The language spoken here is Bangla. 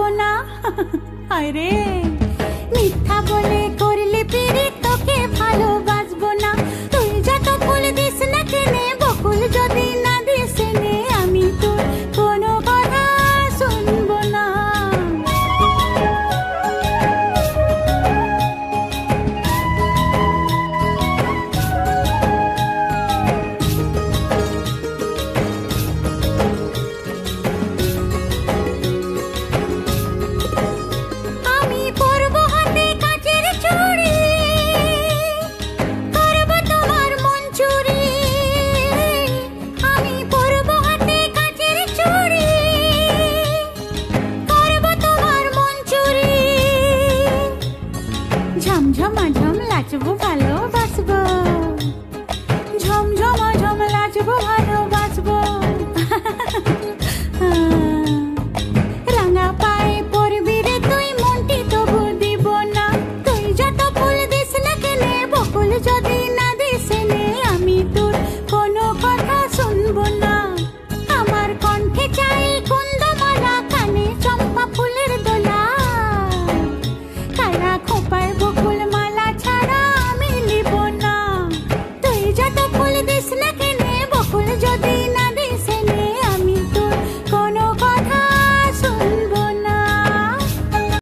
বাসবো না। আরে মিথ্যা বলে করলে পিড়ি তোকে ভালোবাসবো না। তুই যত ফুল দিস না কেনে, বকুল যদি না দিস নে, আমি তোর কোনো কথা শুনবো না। আমি পরবো হাতে কাচের চুড়ি, করবো তোমার মন চুরি। আমি পরবো হাতে কাচের চুড়ি, করবো তোমার মন চুরি। ঝমঝমা ঝম লাচবো ভালোবাসবো, ঝমঝমা ঝম লাচবো ভালো